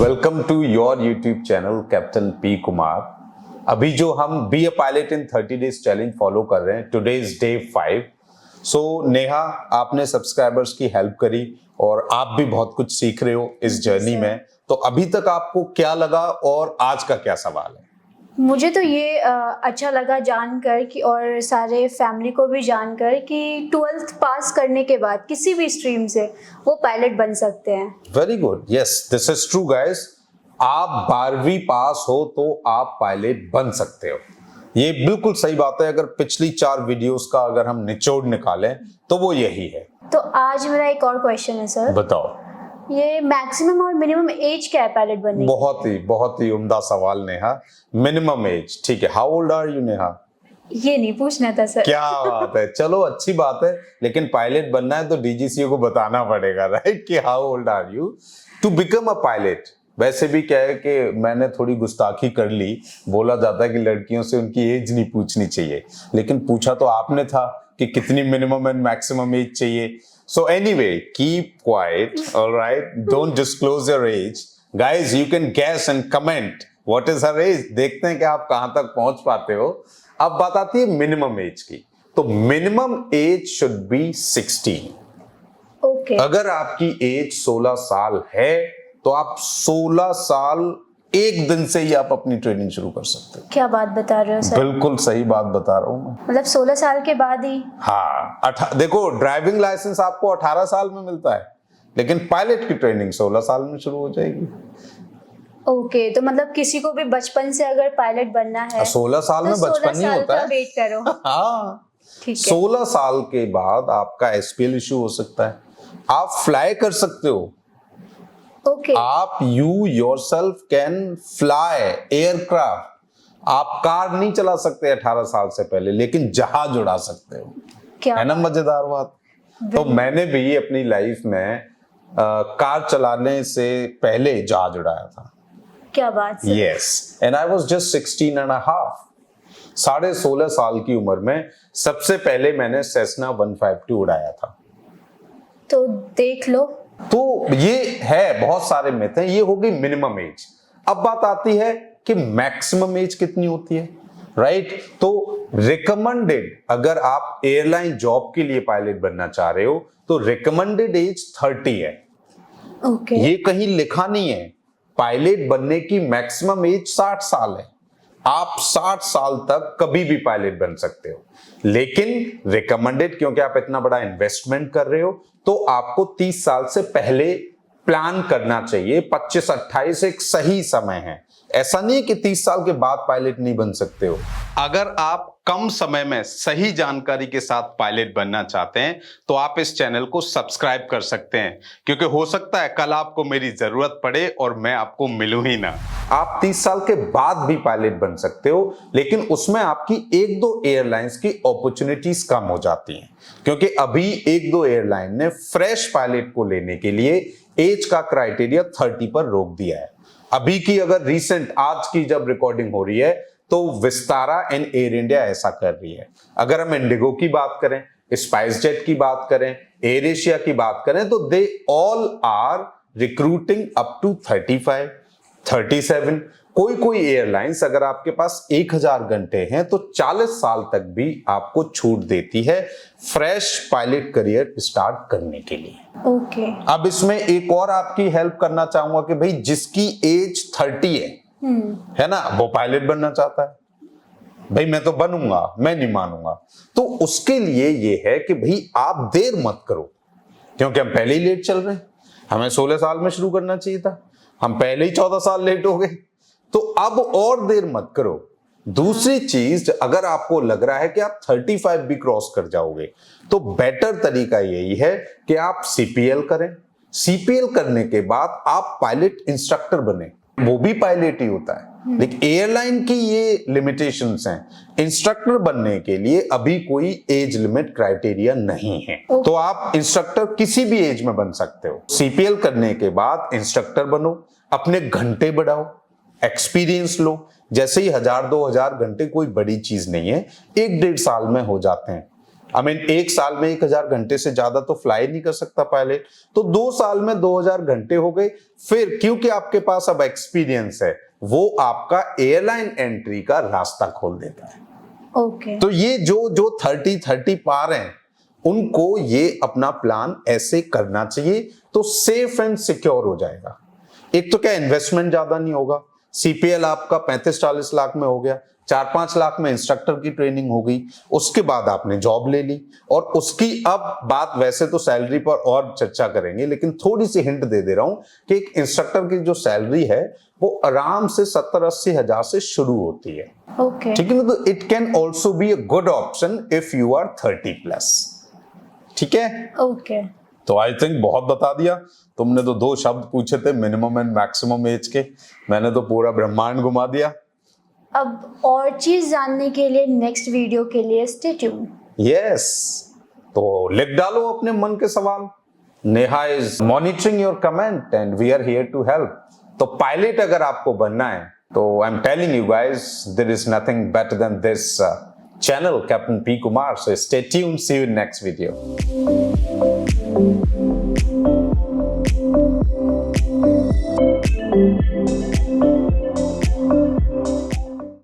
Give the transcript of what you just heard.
Welcome to your YouTube channel captain P Kumar. अभी जो हम be a pilot in 30 days challenge follow कर रहे हैं, today is day 5। So Neha, आपने सब्सक्राइबर्स की हेल्प करी और आप भी बहुत कुछ सीख रहे हो इस जर्नी में। तो अभी तक आपको क्या लगा और आज का क्या सवाल है? मुझे तो ये अच्छा लगा जानकर कि और सारे फैमिली को भी जानकर कि 12th पास करने के बाद किसी भी स्ट्रीम से वो पायलट बन सकते हैं। Very good, yes this is true guys. आप 12वीं पास हो तो आप पायलट बन सकते हो, ये बिल्कुल सही बात है। अगर पिछली 4 वीडियोस का अगर हम निचोड़ निकालें तो वो यही है। तो आज मेरा एक और क्वेश्चन है सर। बताओ। ये मैक्सिमम और मिनिमम एज क्या है पायलट बनने की? बहुत ही उम्दा सवाल नेहा। मिनिमम एज, ठीक है। How old are you Neha? ये नहीं पूछना था सर। क्या बात है, चलो अच्छी बात है। लेकिन पायलट बनना है तो डीजीसीए को बताना पड़ेगा, राइट, कि how old are you to become a pilot. वैसे भी क्या है कि मैंने थोड़ी गुस्ताखी कर ली। बोला जाता है कि लड़कियों से उनकी एज नहीं पूछनी चाहिए, लेकिन पूछा तो आपने था कि कितनी मिनिमम एंड मैक्सिमम एज चाहिए। So anyway, keep quiet, all right? Don't disclose your age. Guys, you can guess and comment what is her age. देखते हैं कि आप कहां तक पहुंच पाते हो। अब बात आती है मिनिमम एज की। तो minimum age should be 16। Okay. अगर आपकी एज 16 साल है तो आप 16 साल एक दिन से ही आप अपनी ट्रेनिंग शुरू कर सकते हो। क्या बात बता रहे हो सर? बिल्कुल सही बात बता रहा हूं मैं। मतलब 16 साल के बाद ही? हाँ, देखो, ड्राइविंग लाइसेंस आपको 18 साल में मिलता है, लेकिन पायलट की ट्रेनिंग 16 साल में शुरू हो जाएगी। ओके, तो मतलब किसी को भी बचपन से अगर पायलट बनना है 16 साल में तो बचपन नहीं होता है। वेट करो। हाँ, ठीक है। 16 साल के बाद आपका एसपीएल इशू हो सकता है, आप फ्लाई कर सकते हो। ओके। आप you yourself can fly aircraft. आप कार नहीं चला सकते 18 साल से पहले, लेकिन जहाज उड़ा सकते हो। क्या है ना मजेदार बात? तो मैंने भी अपनी लाइफ में कार चलाने से पहले जहाज उड़ाया था। क्या बात है? Yes, and I was just 16 and half. 16.5 साल की उम्र में सबसे पहले मैंने सेस्ना 152 उड़ाया था। तो देख लो। तो ये है, बहुत सारे मिथ हैं। ये हो गई मिनिमम एज। अब बात आती है कि मैक्सिमम एज कितनी होती है, राइट? तो रिकमेंडेड, अगर आप एयरलाइन जॉब के लिए पायलट बनना चाह रहे हो तो रिकमेंडेड एज 30 है। ओके। ये कहीं लिखा नहीं है। पायलट बनने की मैक्सिमम एज 60 साल है। आप 60 साल तक कभी भी पायलट बन सकते हो, लेकिन रिकमेंडेड, क्योंकि आप इतना बड़ा इन्वेस्टमेंट कर रहे हो, तो आपको 30 साल से पहले प्लान करना चाहिए। 25-28 एक सही समय है। ऐसा नहीं है कि 30 साल के बाद पायलट नहीं बन सकते हो। अगर आप कम समय में सही जानकारी के साथ पायलट बनना चाहते हैं तो आप इस चैनल को सब्सक्राइब कर सकते हैं, क्योंकि हो सकता है कल आपको मेरी जरूरत पड़े और मैं आपको मिलूं ही ना। आप 30 साल के बाद भी पायलट बन सकते हो, लेकिन उसमें आपकी 1-2 एयरलाइंस की अपॉर्चुनिटीज कम हो जाती हैं, क्योंकि अभी 1-2 एयरलाइन ने फ्रेश पायलट को लेने के लिए एज का क्राइटेरिया 30 पर रोक दिया है। अभी की अगर रिसेंट आज की जब रिकॉर्डिंग हो रही है तो विस्तारा एंड एयर इंडिया ऐसा कर रही है। अगर हम इंडिगो की बात करें, स्पाइस जेट की बात करें, एयर एशिया की बात करें, तो they all are recruiting up to 35, 37। कोई एयरलाइंस अगर आपके पास 1000 घंटे हैं तो 40 साल तक भी आपको छूट देती है फ्रेश पायलट करियर स्टार्ट करने के लिए। ओके। अब इसमें एक और आपकी हेल्प करना चाहूंगा कि भाई जिसकी एज 30 है ना, वो पायलट बनना चाहता है, भाई मैं तो बनूंगा, मैं नहीं मानूंगा, तो उसके लिए ये है कि भाई आप देर मत करो, क्योंकि हम पहले ही लेट चल रहे हैं। हमें 16 साल में शुरू करना चाहिए था, हम पहले ही 14 साल लेट हो गए। तो अब और देर मत करो। दूसरी चीज, अगर आपको लग रहा है कि आप 35 भी क्रॉस कर जाओगे तो बेटर तरीका यही है कि आप सीपीएल करें। सीपीएल करने के बाद आप पायलट इंस्ट्रक्टर बने, वो भी पायलट ही होता है, लेकिन एयरलाइन की ये लिमिटेशंस हैं। इंस्ट्रक्टर बनने के लिए अभी कोई एज लिमिट क्राइटेरिया नहीं है, तो आप इंस्ट्रक्टर किसी भी एज में बन सकते हो। सीपीएल करने के बाद इंस्ट्रक्टर बनो, अपने घंटे बढ़ाओ, एक्सपीरियंस लो। जैसे ही 1000-2000 घंटे कोई बड़ी चीज नहीं है, 1-1.5 साल में हो जाते हैं। आई मीन एक साल में 1000 घंटे से ज्यादा तो फ्लाई नहीं कर सकता पायलट, तो 2 साल में 2000 घंटे हो गए। फिर क्योंकि आपके पास अब एक्सपीरियंस है, वो आपका एयरलाइन एंट्री का रास्ता खोल देता है। ओके। तो ये जो 30 पार हैं, उनको ये अपना प्लान ऐसे करना चाहिए, तो सेफ एंड सिक्योर हो जाएगा। एक तो क्या, इन्वेस्टमेंट ज्यादा नहीं होगा, सीपीएल आपका 35-40 लाख में हो गया, 4-5 लाख में इंस्ट्रक्टर की ट्रेनिंग हो गई, उसके बाद आपने जॉब ले ली। और उसकी अब बात, वैसे तो सैलरी पर और चर्चा करेंगे, लेकिन थोड़ी सी हिंट दे दे रहा हूं कि एक इंस्ट्रक्टर की जो सैलरी है वो आराम से 70-80 हजार से शुरू होती है। ओके। ठीक है ना, तो it can also be a good option if you are 30+। ठीक है, ओके। तो आई थिंक बहुत बता दिया। तुमने तो 2 शब्द पूछे थे, मिनिमम एंड मैक्सिमम एज के, मैंने तो पूरा ब्रह्मांड घुमा दिया। अब और चीज जानने के लिए नेक्स्ट वीडियो के लिए स्टे ट्यून। यस, तो लिख डालो अपने मन के सवाल। Neha is monitoring your comment and we are here to help. तो पायलट अगर आपको बनना है, तो I am telling you guys, there is nothing better than this channel, Captain P. Kumar. So stay tuned. See you in next video.